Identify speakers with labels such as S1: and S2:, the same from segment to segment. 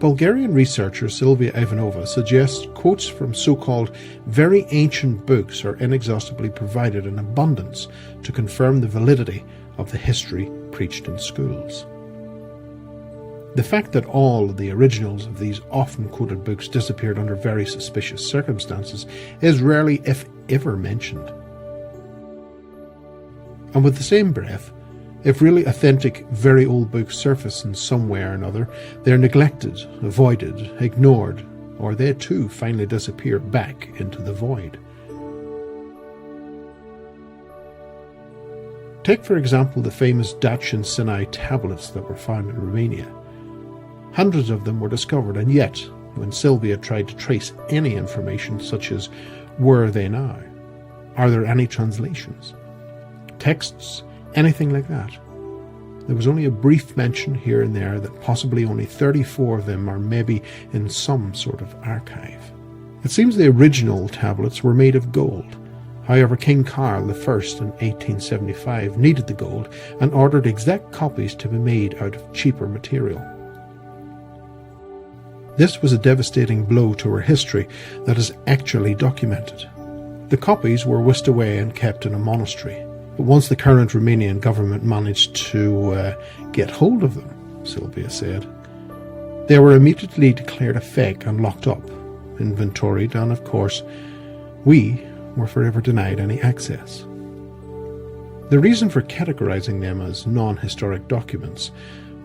S1: Bulgarian researcher Silvia Ivanova suggests quotes from so-called very ancient books are inexhaustibly provided in abundance to confirm the validity of the history preached in schools. The fact that all of the originals of these often quoted books disappeared under very suspicious circumstances is rarely, if ever, mentioned. And with the same breath, if really authentic, very old books surface in some way or another, they are neglected, avoided, ignored, or they too finally disappear back into the void. Take, for example, the famous Dacian Sinai tablets that were found in Romania. Hundreds of them were discovered, and yet, when Silvia tried to trace any information such as where are they now? Are there any translations? Texts? Anything like that? There was only a brief mention here and there that possibly only 34 of them are maybe in some sort of archive. It seems the original tablets were made of gold. However, King Carl I in 1875 needed the gold and ordered exact copies to be made out of cheaper material. This was a devastating blow to our history that is actually documented. The copies were whisked away and kept in a monastery. But once the current Romanian government managed to get hold of them, Silvia said, they were immediately declared a fake and locked up, inventoried, and of course, we were forever denied any access. The reason for categorizing them as non-historic documents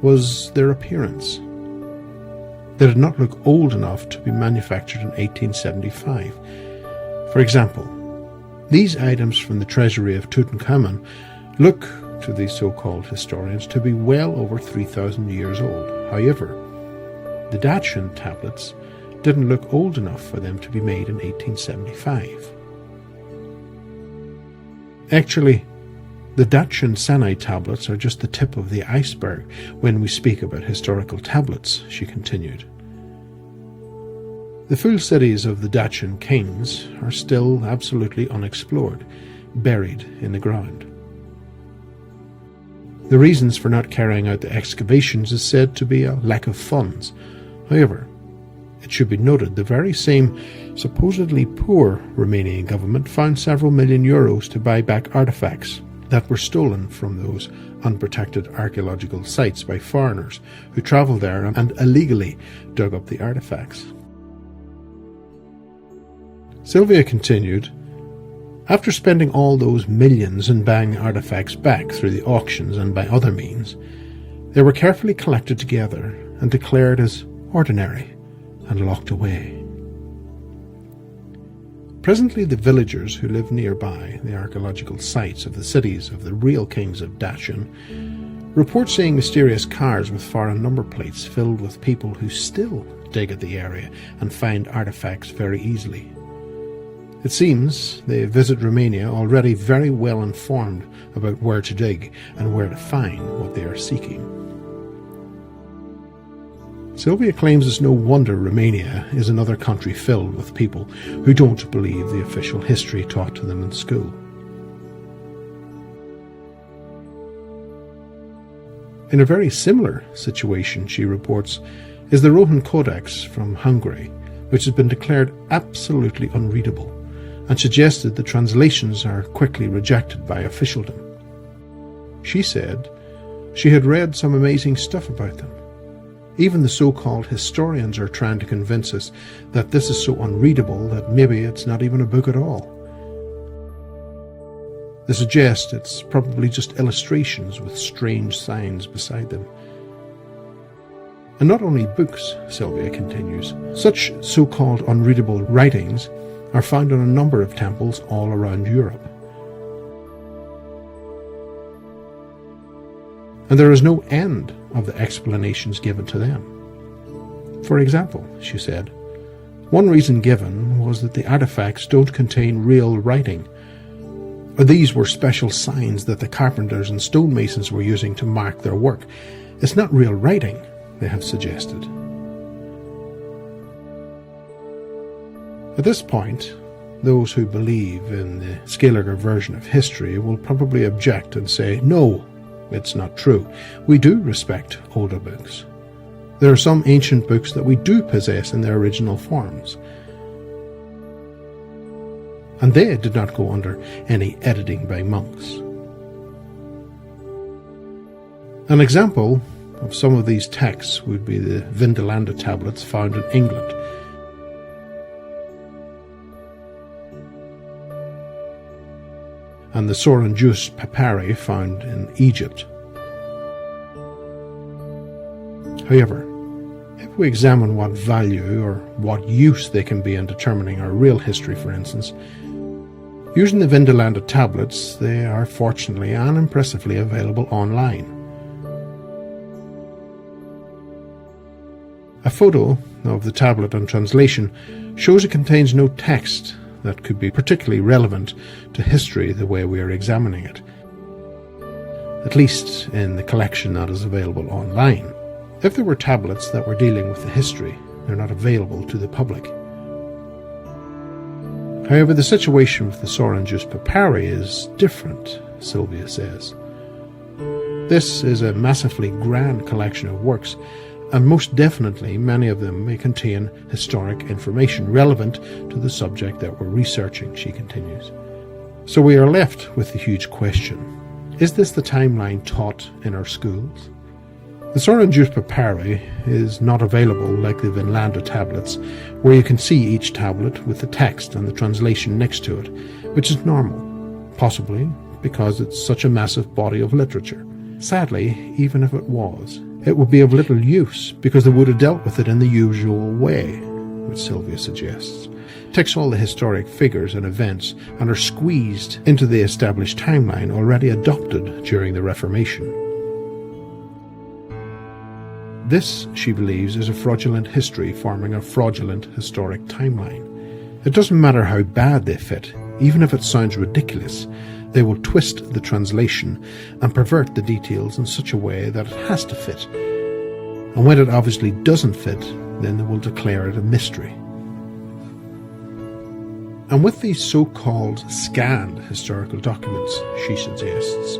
S1: was their appearance. They did not look old enough to be manufactured in 1875. For example, these items from the treasury of Tutankhamun look, to these so-called historians, to be well over 3,000 years old. However, the Dacian tablets didn't look old enough for them to be made in 1875. Actually, the Dacian Sinai tablets are just the tip of the iceberg when we speak about historical tablets, she continued. The full cities of the Dacian kings are still absolutely unexplored, buried in the ground. The reasons for not carrying out the excavations is said to be a lack of funds. However, it should be noted the very same supposedly poor Romanian government found several million euros to buy back artifacts that were stolen from those unprotected archaeological sites by foreigners who travelled there and illegally dug up the artifacts. Silvia continued, after spending all those millions in buying artifacts back through the auctions and by other means, they were carefully collected together and declared as ordinary and locked away. Presently the villagers who live nearby the archaeological sites of the cities of the real kings of Dacian report seeing mysterious cars with foreign number plates filled with people who still dig at the area and find artifacts very easily. It seems they visit Romania already very well informed about where to dig and where to find what they are seeking. Silvia claims it's no wonder Romania is another country filled with people who don't believe the official history taught to them in school. In a very similar situation, she reports, is the Roman Codex from Hungary, which has been declared absolutely unreadable, and suggested the translations are quickly rejected by officialdom. She said she had read some amazing stuff about them. Even the so-called historians are trying to convince us that this is so unreadable that maybe it's not even a book at all. They suggest it's probably just illustrations with strange signs beside them. And not only books, Silvia continues, such so-called unreadable writings are found in a number of temples all around Europe. And there is no end of the explanations given to them. For example, she said, one reason given was that the artifacts don't contain real writing. These were special signs that the carpenters and stonemasons were using to mark their work. It's not real writing, they have suggested. At this point, those who believe in the Scalar version of history will probably object and say, no, it's not true. We do respect older books. There are some ancient books that we do possess in their original forms, and they did not go under any editing by monks. An example of some of these texts would be the Vindolanda tablets found in England. And the Soranjus papyri found in Egypt. However, if we examine what value or what use they can be in determining our real history, for instance, using the Vindolanda tablets, they are fortunately and impressively available online. A photo of the tablet on translation shows it contains no text that could be particularly relevant to history the way we are examining it, at least in the collection that is available online. If there were tablets that were dealing with the history, they're not available to the public. However, the situation with the Soranjus papyri is different, Sylvia says. This is a massively grand collection of works, and most definitely many of them may contain historic information relevant to the subject that we're researching, she continues. So we are left with the huge question: is this the timeline taught in our schools? The Soranjus papyri is not available like the Vindolanda tablets, where you can see each tablet with the text and the translation next to it, which is normal, possibly because it's such a massive body of literature. Sadly, even if it was, it would be of little use because they would have dealt with it in the usual way, which Sylvia suggests. Takes all the historic figures and events and are squeezed into the established timeline already adopted during the Reformation. This, she believes, is a fraudulent history forming a fraudulent historic timeline. It doesn't matter how bad they fit, even if it sounds ridiculous, they will twist the translation and pervert the details in such a way that it has to fit. And when it obviously doesn't fit, then they will declare it a mystery. And with these so-called scanned historical documents, she suggests,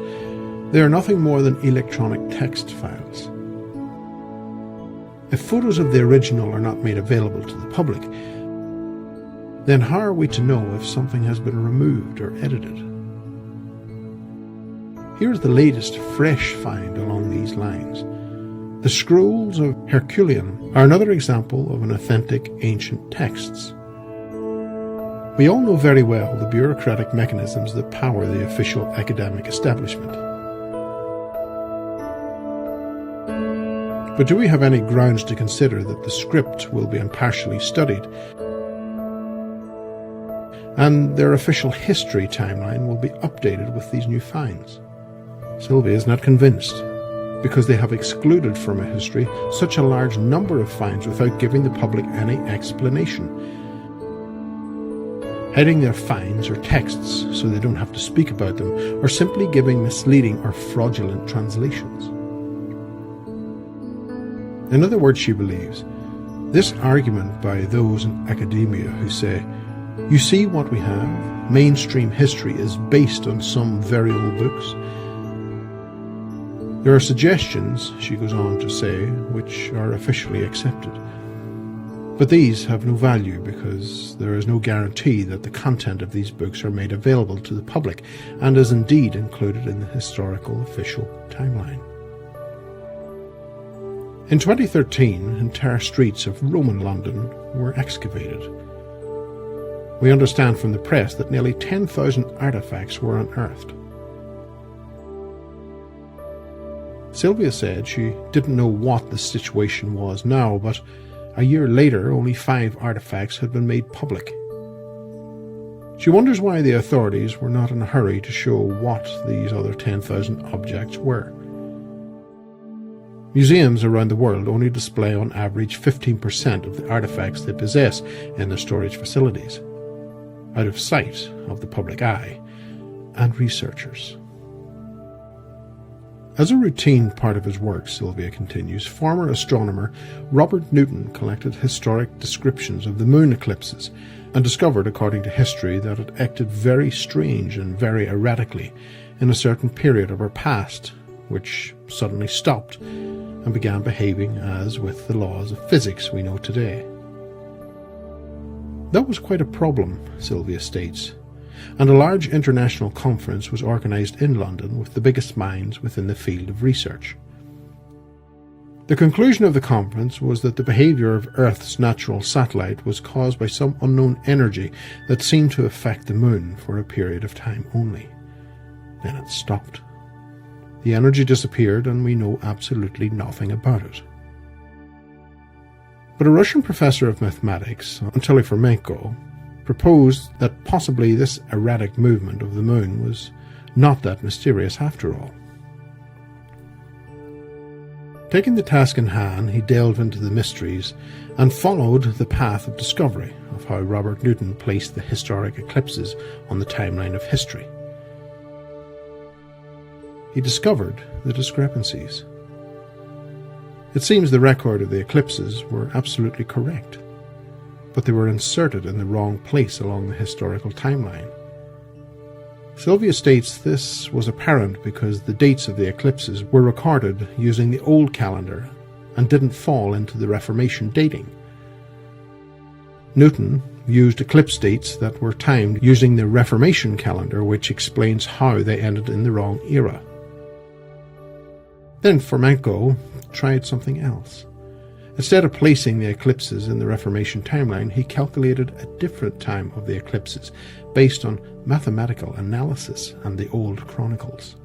S1: they are nothing more than electronic text files. If photos of the original are not made available to the public, then how are we to know if something has been removed or edited? Here's the latest fresh find along these lines. The scrolls of Herculean are another example of an authentic ancient texts. We all know very well the bureaucratic mechanisms that power the official academic establishment. But do we have any grounds to consider that the script will be impartially studied and their official history timeline will be updated with these new finds? Sylvia is not convinced, because they have excluded from a history such a large number of finds without giving the public any explanation, hiding their finds or texts so they don't have to speak about them, or simply giving misleading or fraudulent translations. In other words, she believes, this argument by those in academia who say, you see what we have, mainstream history is based on some very old books. There are suggestions, she goes on to say, which are officially accepted. But these have no value because there is no guarantee that the content of these books are made available to the public and is indeed included in the historical official timeline. In 2013, entire streets of Roman London were excavated. We understand from the press that nearly 10,000 artefacts were unearthed. Sylvia said she didn't know what the situation was now, but a year later only 5 artefacts had been made public. She wonders why the authorities were not in a hurry to show what these other 10,000 objects were. Museums around the world only display on average 15% of the artefacts they possess in their storage facilities, out of sight of the public eye and researchers. As a routine part of his work, Sylvia continues, former astronomer Robert Newton collected historic descriptions of the moon eclipses and discovered, according to history, that it acted very strange and very erratically in a certain period of our past, which suddenly stopped, and began behaving as with the laws of physics we know today. That was quite a problem, Sylvia states, and a large international conference was organised in London with the biggest minds within the field of research. The conclusion of the conference was that the behaviour of Earth's natural satellite was caused by some unknown energy that seemed to affect the Moon for a period of time only. Then it stopped. The energy disappeared and we know absolutely nothing about it. But a Russian professor of mathematics, Anatoly Fomenko, proposed that possibly this erratic movement of the Moon was not that mysterious after all. Taking the task in hand, he delved into the mysteries and followed the path of discovery of how Robert Newton placed the historic eclipses on the timeline of history. He discovered the discrepancies. It seems the record of the eclipses were absolutely correct, but they were inserted in the wrong place along the historical timeline. Sylvia states this was apparent because the dates of the eclipses were recorded using the old calendar and didn't fall into the Reformation dating. Newton used eclipse dates that were timed using the Reformation calendar, which explains how they ended in the wrong era. Then Fomenko tried something else. Instead of placing the eclipses in the Reformation timeline, he calculated a different time of the eclipses based on mathematical analysis and the old chronicles.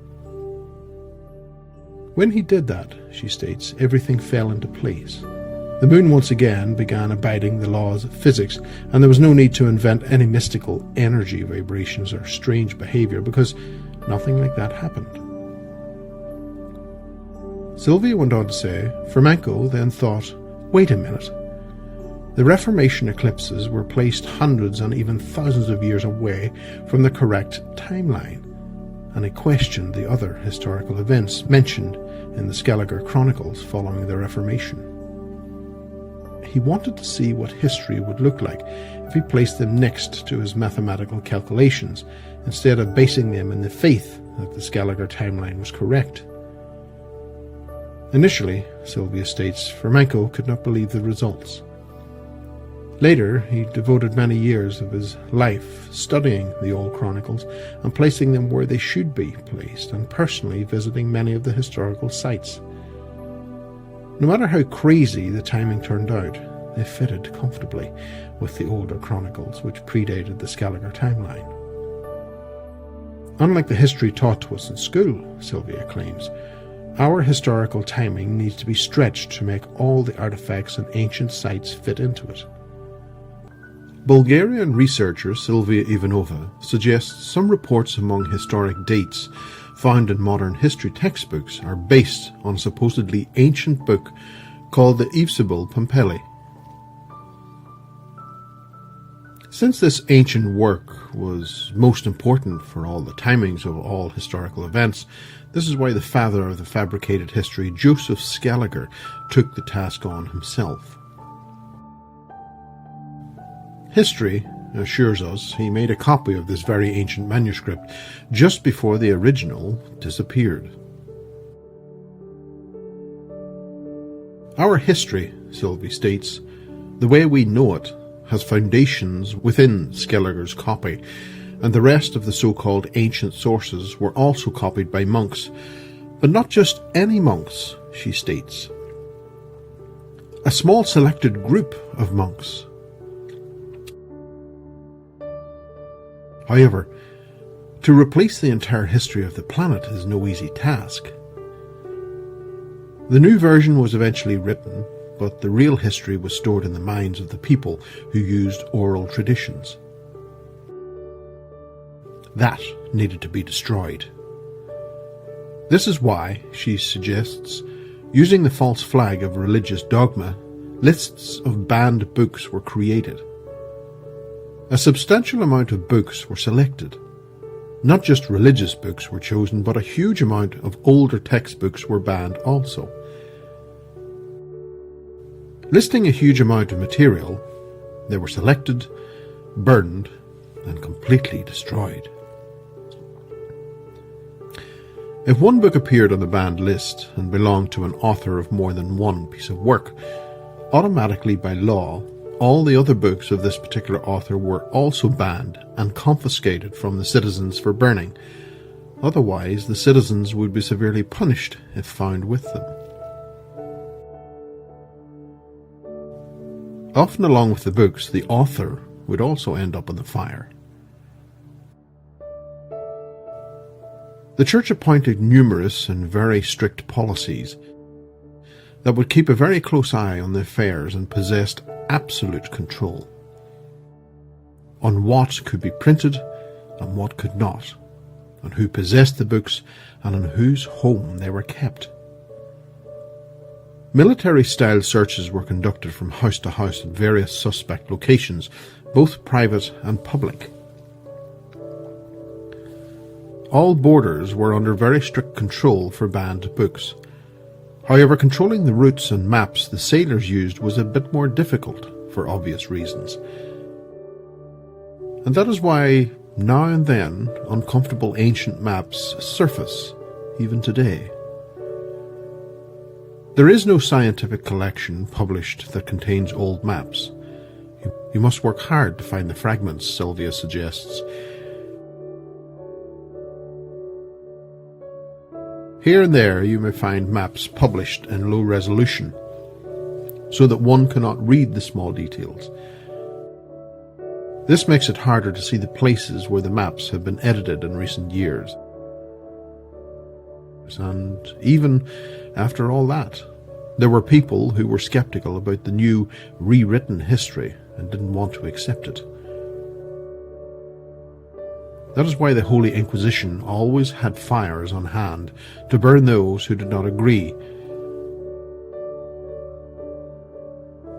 S1: When he did that, she states, everything fell into place. The Moon once again began abiding the laws of physics, and there was no need to invent any mystical energy vibrations or strange behaviour, because nothing like that happened. Sylvia went on to say, Fomenko then thought, wait a minute. The Reformation eclipses were placed hundreds and even thousands of years away from the correct timeline, and he questioned the other historical events mentioned in the Skelliger Chronicles following the Reformation. He wanted to see what history would look like if he placed them next to his mathematical calculations, instead of basing them in the faith that the Skelliger timeline was correct. Initially, Sylvia states, Fomenko could not believe the results. Later, he devoted many years of his life studying the old chronicles and placing them where they should be placed, and personally visiting many of the historical sites. No matter how crazy the timing turned out, they fitted comfortably with the older chronicles, which predated the Skelliger timeline. Unlike the history taught to us in school, Sylvia claims, our historical timing needs to be stretched to make all the artifacts and ancient sites fit into it. Bulgarian researcher Silvia Ivanova suggests some reports among historic dates found in modern history textbooks are based on a supposedly ancient book called the Evsible Pompili. Since this ancient work was most important for all the timings of all historical events, this is why the father of the fabricated history, Joseph Skelliger, took the task on himself. History assures us he made a copy of this very ancient manuscript just before the original disappeared. Our history, Sylvie states, the way we know it, has foundations within Skelliger's copy, and the rest of the so-called ancient sources were also copied by monks, but not just any monks, she states. A small selected group of monks. However, to replace the entire history of the planet is no easy task. The new version was eventually written, but the real history was stored in the minds of the people who used oral traditions. That needed to be destroyed. This is why, she suggests, using the false flag of religious dogma, lists of banned books were created. A substantial amount of books were selected. Not just religious books were chosen, but a huge amount of older textbooks were banned also. Listing a huge amount of material, they were selected, burned, and completely destroyed. If one book appeared on the banned list and belonged to an author of more than one piece of work, automatically by law, all the other books of this particular author were also banned and confiscated from the citizens for burning. Otherwise, the citizens would be severely punished if found with them. Often along with the books, the author would also end up in the fire. The Church appointed numerous and very strict policies that would keep a very close eye on the affairs and possessed absolute control on what could be printed and what could not, on who possessed the books and in whose home they were kept. Military-style searches were conducted from house to house at various suspect locations, both private and public. All borders were under very strict control for banned books. However, controlling the routes and maps the sailors used was a bit more difficult for obvious reasons. And that is why, now and then, uncomfortable ancient maps surface, even today. There is no scientific collection published that contains old maps. You must work hard to find the fragments, Sylvia suggests. Here and there you may find maps published in low resolution, so that one cannot read the small details. This makes it harder to see the places where the maps have been edited in recent years. And even after all that, there were people who were skeptical about the new rewritten history and didn't want to accept it. That is why the Holy Inquisition always had fires on hand to burn those who did not agree.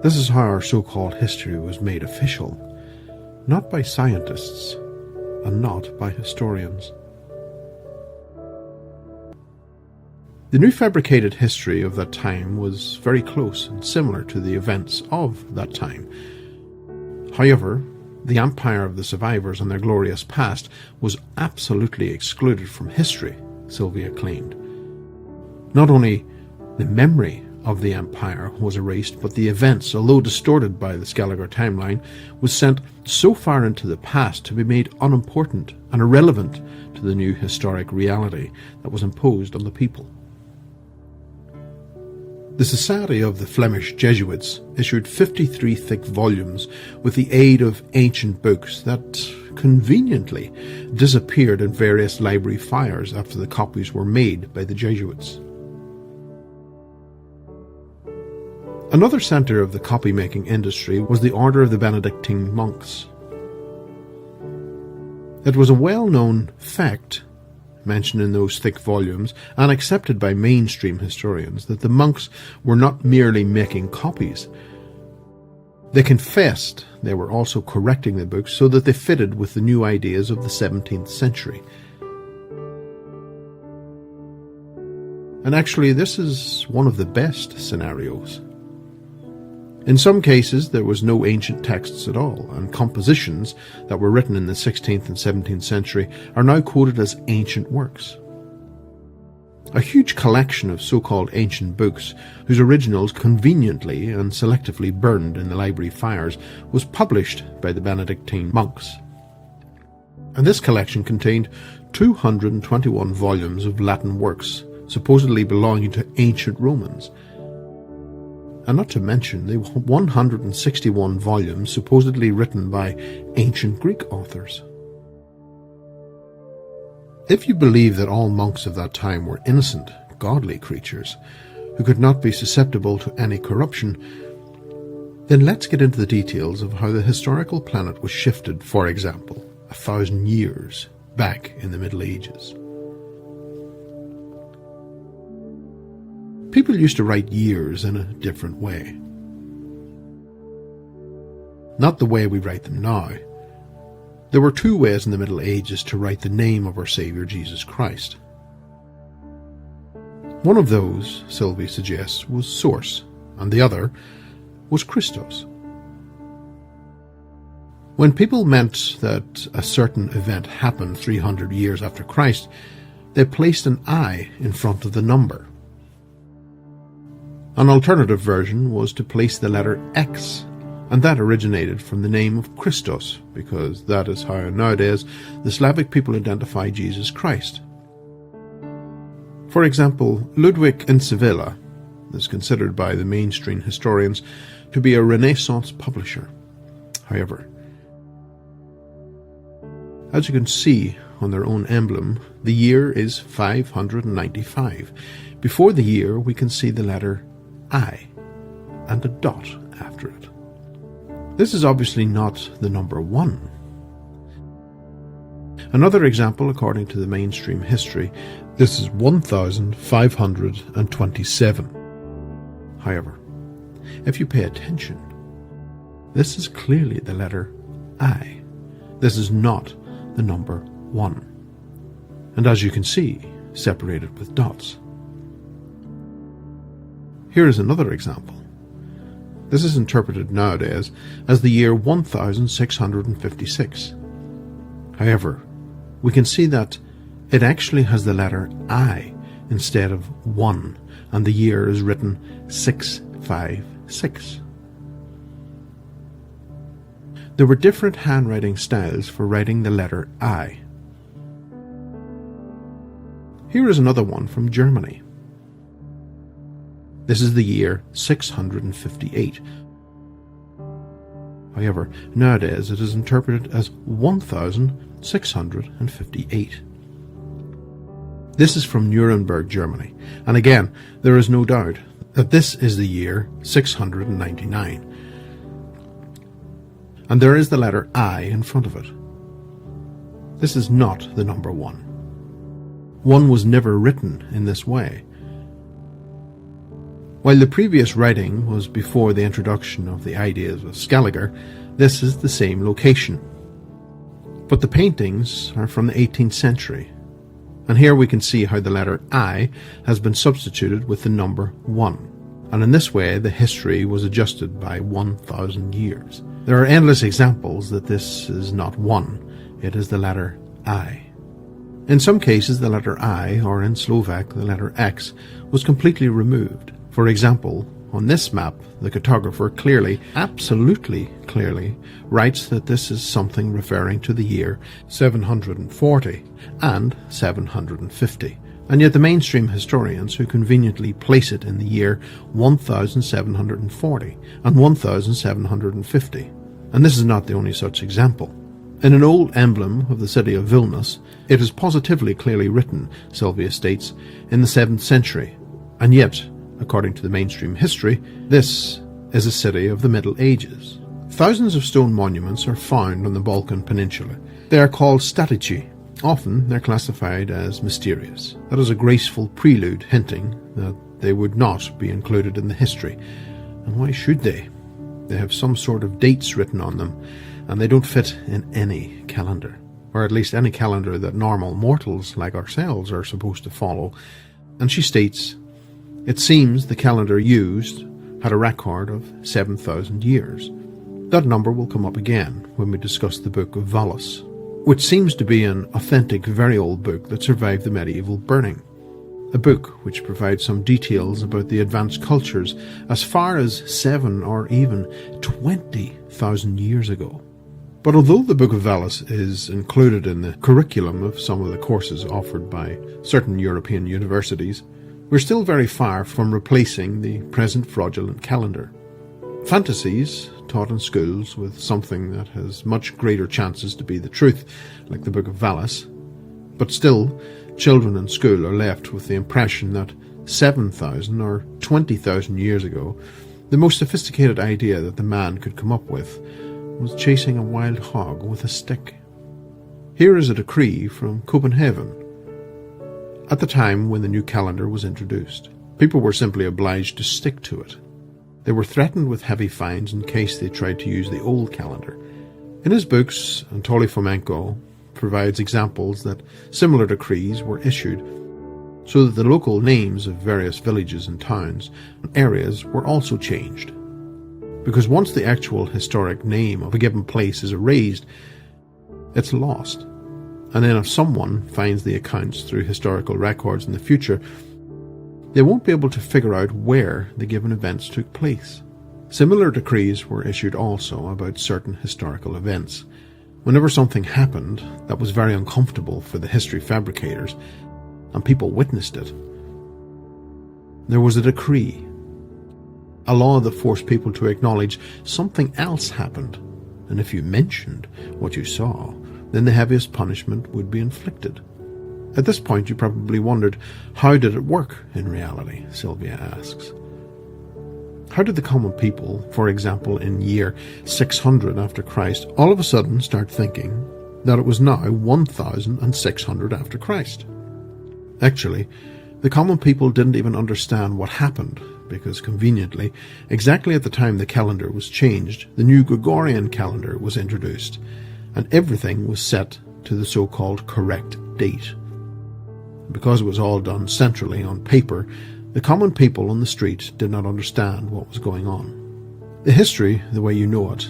S1: This is how our so-called history was made official, not by scientists and not by historians. The new fabricated history of that time was very close and similar to the events of that time. However, the empire of the survivors and their glorious past was absolutely excluded from history, Sylvia claimed. Not only the memory of the empire was erased, but the events, although distorted by the Skelliger timeline, was sent so far into the past to be made unimportant and irrelevant to the new historic reality that was imposed on the people. The Society of the Flemish Jesuits issued 53 thick volumes with the aid of ancient books that conveniently disappeared in various library fires after the copies were made by the Jesuits. Another centre of the copy-making industry was the Order of the Benedictine monks. It was a well-known fact, mentioned in those thick volumes and accepted by mainstream historians, that the monks were not merely making copies. They confessed they were also correcting the books so that they fitted with the new ideas of the 17th century. And actually, this is one of the best scenarios. In some cases, there was no ancient texts at all, and compositions that were written in the 16th and 17th century are now quoted as ancient works. A huge collection of so-called ancient books, whose originals conveniently and selectively burned in the library fires, was published by the Benedictine monks. And this collection contained 221 volumes of Latin works, supposedly belonging to ancient Romans, and not to mention the 161 volumes supposedly written by ancient Greek authors. If you believe that all monks of that time were innocent, godly creatures, who could not be susceptible to any corruption, then let's get into the details of how the historical planet was shifted, for example, 1,000 years back in the Middle Ages. People used to write years in a different way. Not the way we write them now. There were two ways in the Middle Ages to write the name of our Saviour Jesus Christ. One of those, Sylvie suggests, was source, and the other was Christos. When people meant that a certain event happened 300 years after Christ, they placed an I in front of the number. An alternative version was to place the letter X, and that originated from the name of Christos, because that is how nowadays the Slavic people identify Jesus Christ. For example, Ludwig in Sevilla is considered by the mainstream historians to be a Renaissance publisher. However, as you can see on their own emblem, the year is 595. Before the year, we can see the letter I and a dot after it. This is obviously not the number 1. Another example, according to the mainstream history, this is 1527. However, if you pay attention, this is clearly the letter I. This is not the number 1. And as you can see, separated with dots. Here is another example. This is interpreted nowadays as the year 1656. However, we can see that it actually has the letter I instead of 1, and the year is written 656. There were different handwriting styles for writing the letter I. Here is another one from Germany. This is the year 658. However, nowadays it is interpreted as 1658. This is from Nuremberg, Germany, and again, there is no doubt that this is the year 699. And there is the letter I in front of it. This is not the number 1. 1 was never written in this way. While the previous writing was before the introduction of the ideas of Scaliger, this is the same location. But the paintings are from the 18th century, and here we can see how the letter I has been substituted with the number 1, and in this way the history was adjusted by 1,000 years. There are endless examples that this is not 1, it is the letter I. In some cases the letter I, or in Slovak the letter X, was completely removed. For example, on this map, the cartographer clearly, absolutely clearly, writes that this is something referring to the year 740 and 750, and yet the mainstream historians who conveniently place it in the year 1740 and 1750. And this is not the only such example. In an old emblem of the city of Vilnius, it is positively clearly written, Sylvia states, in the 7th century, and yet, according to the mainstream history, this is a city of the Middle Ages. Thousands of stone monuments are found on the Balkan Peninsula. They are called statici. Often they're classified as mysterious. That is a graceful prelude hinting that they would not be included in the history. And why should they? They have some sort of dates written on them, and they don't fit in any calendar, or at least any calendar that normal mortals like ourselves are supposed to follow. And she states, it seems the calendar used had a record of 7,000 years. That number will come up again when we discuss the Book of Valis, which seems to be an authentic, very old book that survived the medieval burning. A book which provides some details about the advanced cultures as far as 7 or even 20,000 years ago. But although the Book of Valis is included in the curriculum of some of the courses offered by certain European universities, we're still very far from replacing the present fraudulent calendar. Fantasies taught in schools with something that has much greater chances to be the truth, like the Book of Valis, but still, children in school are left with the impression that 7,000 or 20,000 years ago, the most sophisticated idea that the man could come up with was chasing a wild hog with a stick. Here is a decree from Copenhagen. At the time when the new calendar was introduced, people were simply obliged to stick to it. They were threatened with heavy fines in case they tried to use the old calendar. In his books, Anatoly Fomenko provides examples that similar decrees were issued, so that the local names of various villages and towns and areas were also changed. Because once the actual historic name of a given place is erased, it's lost. And then if someone finds the accounts through historical records in the future, they won't be able to figure out where the given events took place. Similar decrees were issued also about certain historical events. Whenever something happened that was very uncomfortable for the history fabricators, and people witnessed it, there was a decree, a law that forced people to acknowledge something else happened, and if you mentioned what you saw, then the heaviest punishment would be inflicted. At this point you probably wondered, how did it work in reality? Sylvia asks. How did the common people, for example in year 600 after Christ, all of a sudden start thinking that it was now 1600 after Christ? Actually, the common people didn't even understand what happened, because conveniently, exactly at the time the calendar was changed, the new Gregorian calendar was introduced, and everything was set to the so-called correct date. Because it was all done centrally on paper, the common people on the street did not understand what was going on. The history, the way you know it,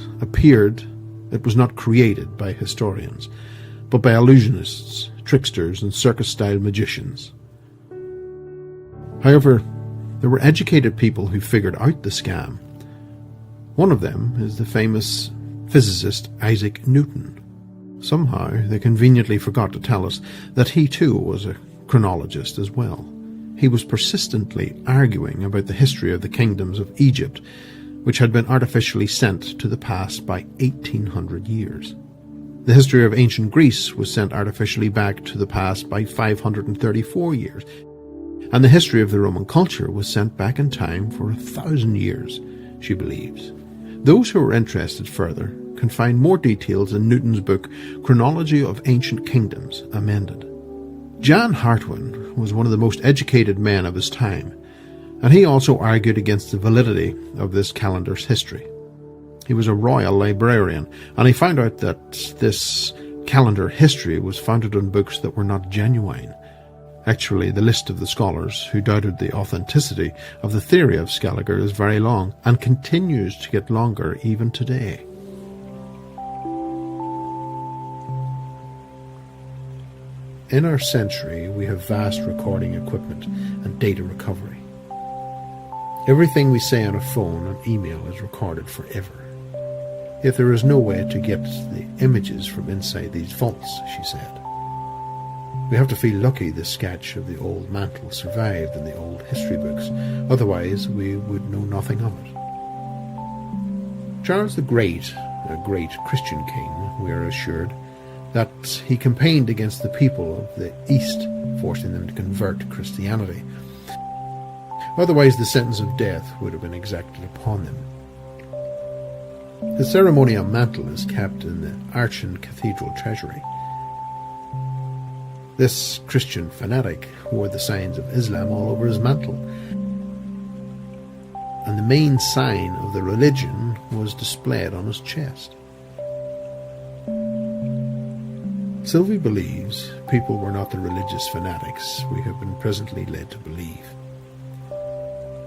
S1: it was not created by historians, but by illusionists, tricksters, and circus-style magicians. However, there were educated people who figured out the scam. One of them is the famous physicist Isaac Newton. Somehow they conveniently forgot to tell us that he too was a chronologist as well. He was persistently arguing about the history of the kingdoms of Egypt, which had been artificially sent to the past by 1800 years. The history of ancient Greece was sent artificially back to the past by 534 years, and the history of the Roman culture was sent back in time for 1,000 years, she believes. Those who are interested further can find more details in Newton's book Chronology of Ancient Kingdoms, Amended. Jan Hartwin was one of the most educated men of his time, and he also argued against the validity of this calendar's history. He was a royal librarian, and he found out that this calendar history was founded on books that were not genuine. Actually, the list of the scholars who doubted the authenticity of the theory of Scaliger is very long, and continues to get longer even today. In our century, we have vast recording equipment and data recovery. Everything we say on a phone and email is recorded forever. Yet there is no way to get the images from inside these vaults, she said. We have to feel lucky this sketch of the old mantle survived in the old history books, otherwise we would know nothing of it. Charles the Great, a great Christian king, we are assured, that he campaigned against the people of the East, forcing them to convert to Christianity. Otherwise the sentence of death would have been exacted upon them. The ceremonial mantle is kept in the Aachen Cathedral treasury. This Christian fanatic wore the signs of Islam all over his mantle, and the main sign of the religion was displayed on his chest. Sylvie believes people were not the religious fanatics we have been presently led to believe.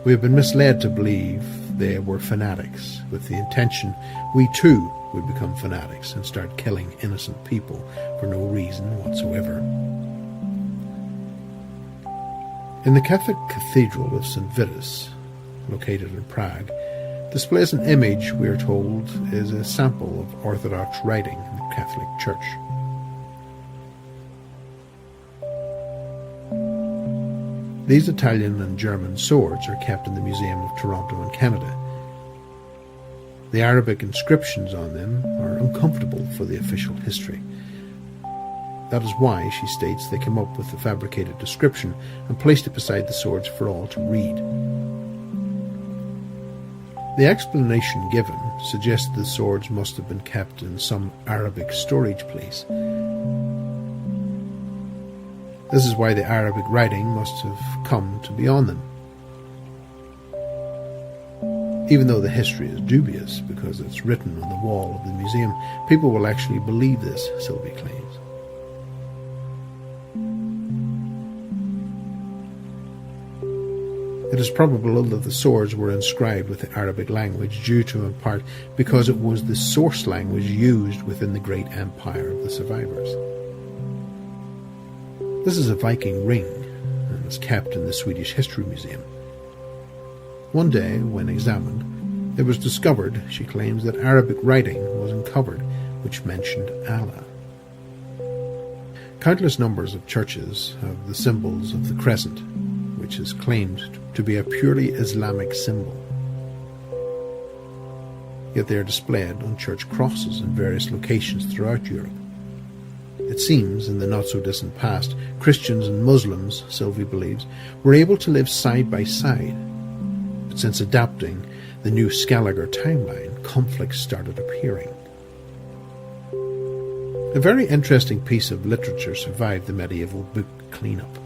S1: We have been misled to believe they were fanatics, with the intention we too would become fanatics and start killing innocent people for no reason whatsoever. In the Catholic Cathedral of St. Vitus, located in Prague, displays an image we are told is a sample of Orthodox writing in the Catholic Church. These Italian and German swords are kept in the Museum of Toronto in Canada. The Arabic inscriptions on them are uncomfortable for the official history. That is why, she states, they came up with the fabricated description and placed it beside the swords for all to read. The explanation given suggests the swords must have been kept in some Arabic storage place. This is why the Arabic writing must have come to be on them. Even though the history is dubious because it's written on the wall of the museum, people will actually believe this, Sylvie claims. It is probable that the swords were inscribed with the Arabic language due to, in part, because it was the source language used within the great empire of the survivors. This is a Viking ring and is kept in the Swedish History Museum. One day, when examined, it was discovered, she claims, that Arabic writing was uncovered which mentioned Allah. Countless numbers of churches have the symbols of the crescent, which is claimed to be a purely Islamic symbol. Yet they are displayed on church crosses in various locations throughout Europe. It seems, in the not-so-distant past, Christians and Muslims, Sylvie believes, were able to live side by side. But since adapting the new Scaligor timeline, conflicts started appearing. A very interesting piece of literature survived the medieval book cleanup,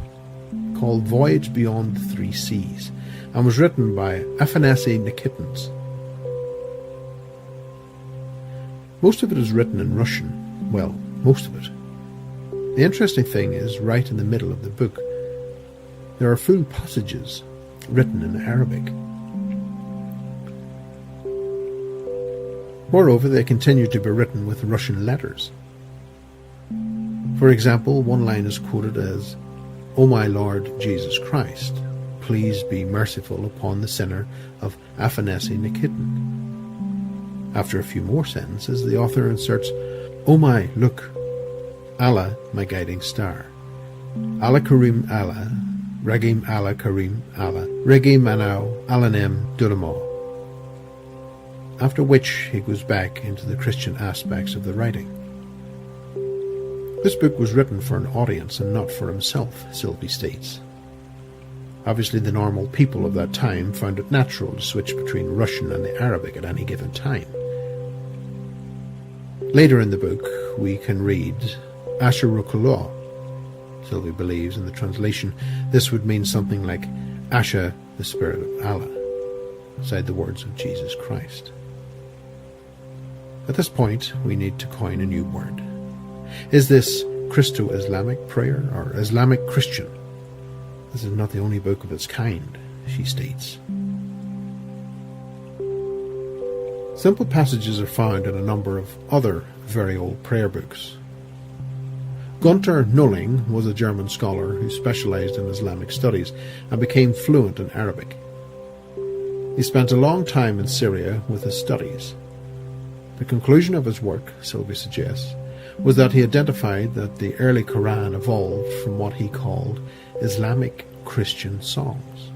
S1: called Voyage Beyond the Three Seas, and was written by Afanasi Nikitins. Most of it is written in Russian. Well, most of it. The interesting thing is, right in the middle of the book, there are full passages written in Arabic. Moreover, they continue to be written with Russian letters. For example, one line is quoted as, "O my Lord Jesus Christ, please be merciful upon the sinner of Afanasi Nikitin." After a few more sentences, the author inserts, "O my, look, Allah, my guiding star. Allah Karim Allah, Regim Allah Karim Allah, Regim Manau Alanem Duramo." After which he goes back into the Christian aspects of the writing. This book was written for an audience and not for himself, Sylvie states. Obviously the normal people of that time found it natural to switch between Russian and the Arabic at any given time. Later in the book we can read Asherukullah. Sylvie believes in the translation this would mean something like Asha, the spirit of Allah, beside the words of Jesus Christ. At this point we need to coin a new word. Is this Christo-Islamic prayer or Islamic Christian? This is not the only book of its kind, she states. Simple passages are found in a number of other very old prayer books. Gunther Nulling was a German scholar who specialized in Islamic studies and became fluent in Arabic. He spent a long time in Syria with his studies. The conclusion of his work, Sylvie suggests, was that he identified that the early Quran evolved from what he called Islamic Christian songs.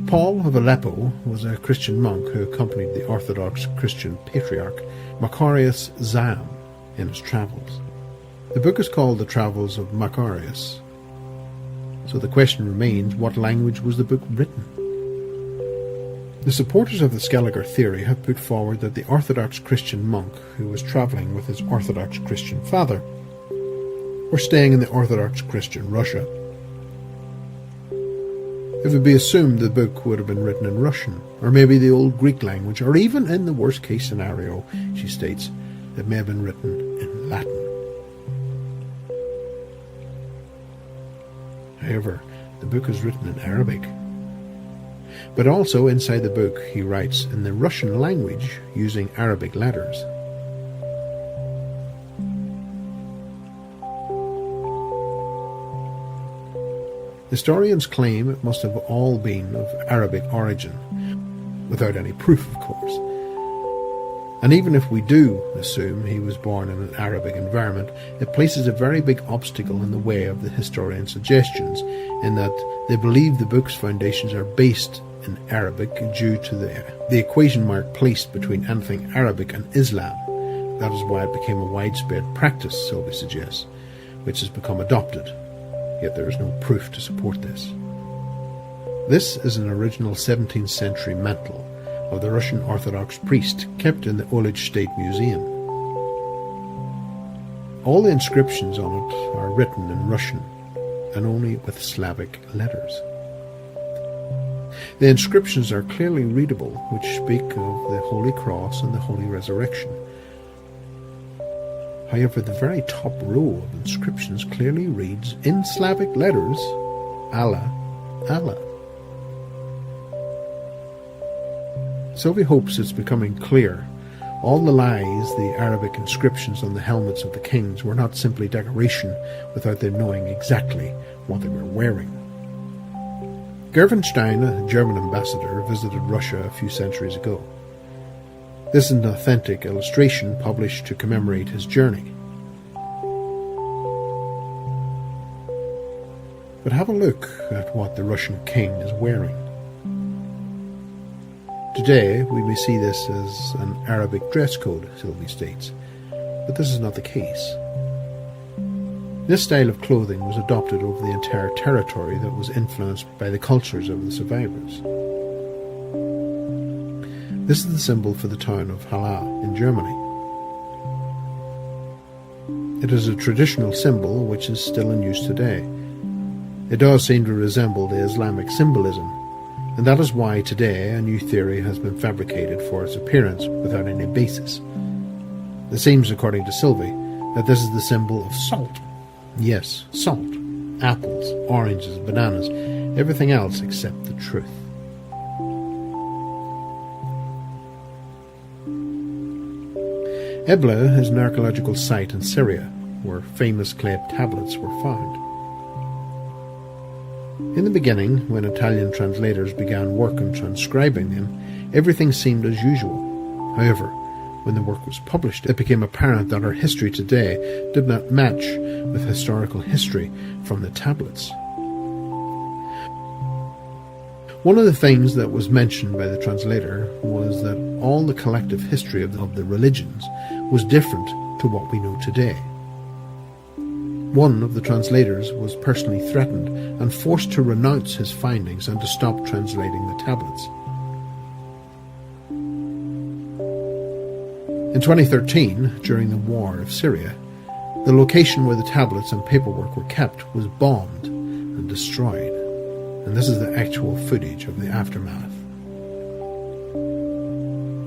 S1: Paul of Aleppo was a Christian monk who accompanied the Orthodox Christian patriarch Macarius Zam in his travels. The book is called The Travels of Macarius. So the question remains, what language was the book written? The supporters of the Scaligor theory have put forward that the Orthodox Christian monk who was travelling with his Orthodox Christian father were staying in the Orthodox Christian Russia. It would be assumed the book would have been written in Russian, or maybe the old Greek language, or even in the worst case scenario, she states, it may have been written in Latin. However, the book is written in Arabic. But also inside the book he writes in the Russian language using Arabic letters. Historians claim it must have all been of Arabic origin, without any proof, of course. And even if we do assume he was born in an Arabic environment, it places a very big obstacle in the way of the historians' suggestions, in that they believe the book's foundations are based in Arabic due to the equation mark placed between anything Arabic and Islam. That is why it became a widespread practice, Sylvie suggests, which has become adopted. Yet there is no proof to support this. This is an original 17th century mantle of the Russian Orthodox priest kept in the Olich State Museum. All the inscriptions on it are written in Russian and only with Slavic letters. The inscriptions are clearly readable, which speak of the Holy Cross and the Holy Resurrection. However, the very top row of inscriptions clearly reads, in Slavic letters, Allah, Allah. Sylvie hopes it's becoming clear All the lies, the Arabic inscriptions on the helmets of the kings, were not simply decoration without them knowing exactly what they were wearing. Gerwenstein, a German ambassador, visited Russia a few centuries ago. This is an authentic illustration published to commemorate his journey. But have a look at what the Russian king is wearing. Today, we may see this as an Arabic dress code, Sylvie states, but this is not the case. This style of clothing was adopted over the entire territory that was influenced by the cultures of the survivors. This is the symbol for the town of Halle in Germany. It is a traditional symbol which is still in use today. It does seem to resemble the Islamic symbolism, and that is why today a new theory has been fabricated for its appearance without any basis. It seems, according to Sylvie, that this is the symbol of salt. Yes, salt. Apples, oranges, bananas, everything else except the truth. Ebla is an archaeological site in Syria where famous clay tablets were found. In the beginning, when Italian translators began work on transcribing them, everything seemed as usual. However, when the work was published, it became apparent that our history today did not match with historical history from the tablets. One of the things that was mentioned by the translator was that all the collective history of the religions was different to what we know today. One of the translators was personally threatened and forced to renounce his findings and to stop translating the tablets. In 2013, during the War of Syria, the location where the tablets and paperwork were kept was bombed and destroyed, and this is the actual footage of the aftermath.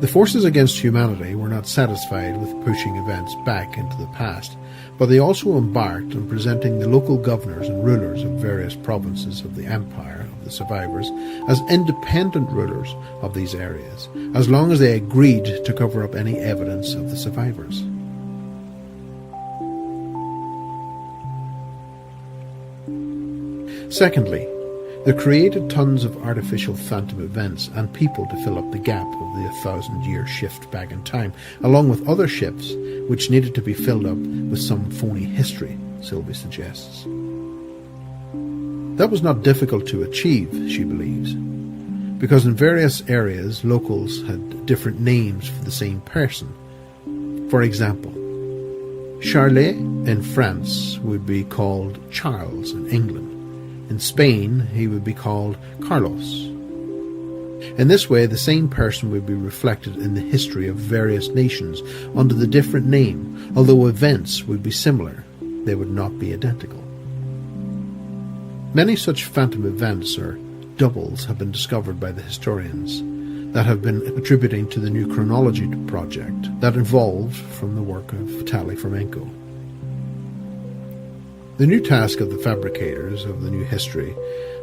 S1: The forces against humanity were not satisfied with pushing events back into the past, but they also embarked on presenting the local governors and rulers of various provinces of the empire of the survivors as independent rulers of these areas, as long as they agreed to cover up any evidence of the survivors. Secondly, they created tons of artificial phantom events and people to fill up the gap of the 1,000-year shift back in time, along with other shifts which needed to be filled up with some phony history, Sylvie suggests. That was not difficult to achieve, she believes, because in various areas locals had different names for the same person. For example, Charlet in France would be called Charles in England. In Spain, he would be called Carlos. In this way, the same person would be reflected in the history of various nations under the different name. Although events would be similar, they would not be identical. Many such phantom events or doubles have been discovered by the historians that have been attributing to the New Chronology project that evolved from the work of Vitaly Fomenko. The new task of the fabricators of the new history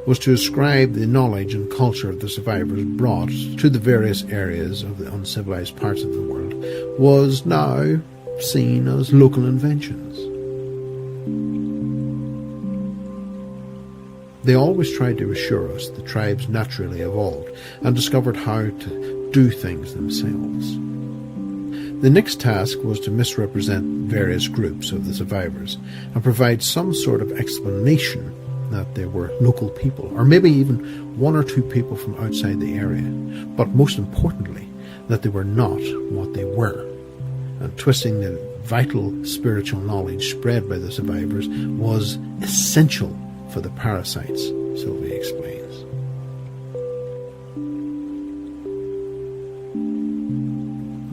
S1: was to ascribe the knowledge and culture of the survivors brought to the various areas of the uncivilized parts of the world was now seen as local inventions. They always tried to assure us the tribes naturally evolved and discovered how to do things themselves. The next task was to misrepresent various groups of the survivors and provide some sort of explanation that they were local people, or maybe even one or two people from outside the area, but most importantly, that they were not what they were. And twisting the vital spiritual knowledge spread by the survivors was essential for the parasites, Sylvie explains.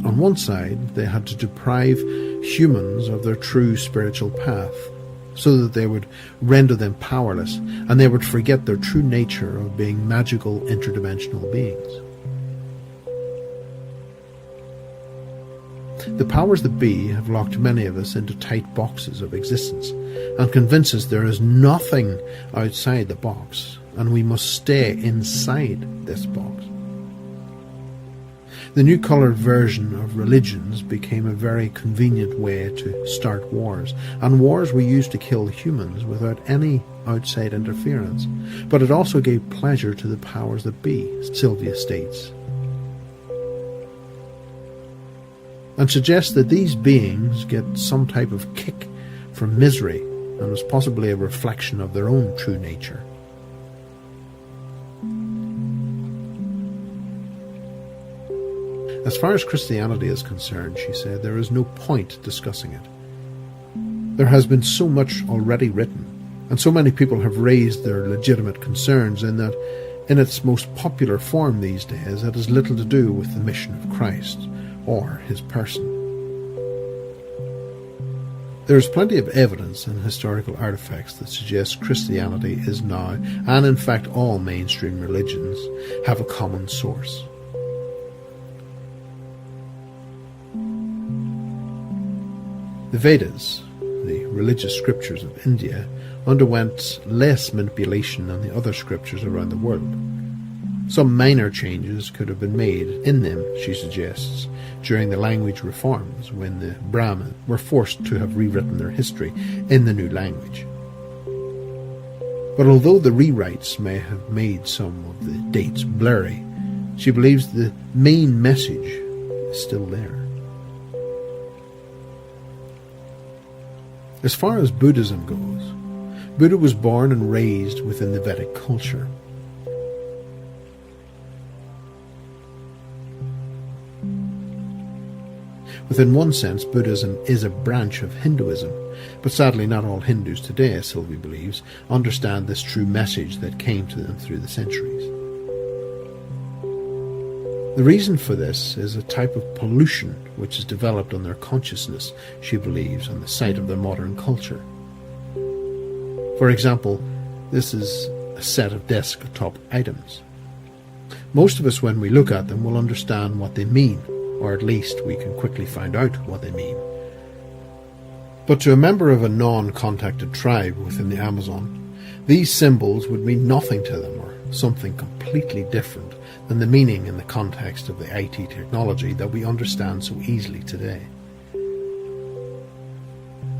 S1: On one side, they had to deprive humans of their true spiritual path, so that they would render them powerless, and they would forget their true nature of being magical interdimensional beings. The powers that be have locked many of us into tight boxes of existence, and convince us there is nothing outside the box, and we must stay inside this box. The new coloured version of religions became a very convenient way to start wars, and wars were used to kill humans without any outside interference. But it also gave pleasure to the powers that be, Sylvia states, and suggests that these beings get some type of kick from misery and was possibly a reflection of their own true nature. As far as Christianity is concerned, she said, there is no point discussing it. There has been so much already written, and so many people have raised their legitimate concerns in that, in its most popular form these days, it has little to do with the mission of Christ or his person. There is plenty of evidence and historical artifacts that suggest Christianity is now, and in fact all mainstream religions, have a common source. The Vedas, the religious scriptures of India, underwent less manipulation than the other scriptures around the world. Some minor changes could have been made in them, she suggests, during the language reforms when the Brahmins were forced to have rewritten their history in the new language. But although the rewrites may have made some of the dates blurry, she believes the main message is still there. As far as Buddhism goes, Buddha was born and raised within the Vedic culture. Within one sense, Buddhism is a branch of Hinduism, but sadly not all Hindus today, Sylvie believes, understand this true message that came to them through the centuries. The reason for this is a type of pollution which is developed on their consciousness, she believes, on the site of their modern culture. For example, this is a set of desktop items. Most of us, when we look at them, will understand what they mean, or at least we can quickly find out what they mean. But to a member of a non-contacted tribe within the Amazon, these symbols would mean nothing to them, or something completely different than the meaning in the context of the IT technology that we understand so easily today.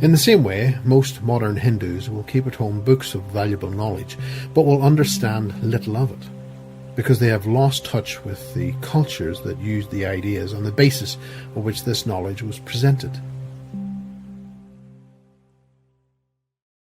S1: In the same way, most modern Hindus will keep at home books of valuable knowledge, but will understand little of it, because they have lost touch with the cultures that used the ideas on the basis on which this knowledge was presented.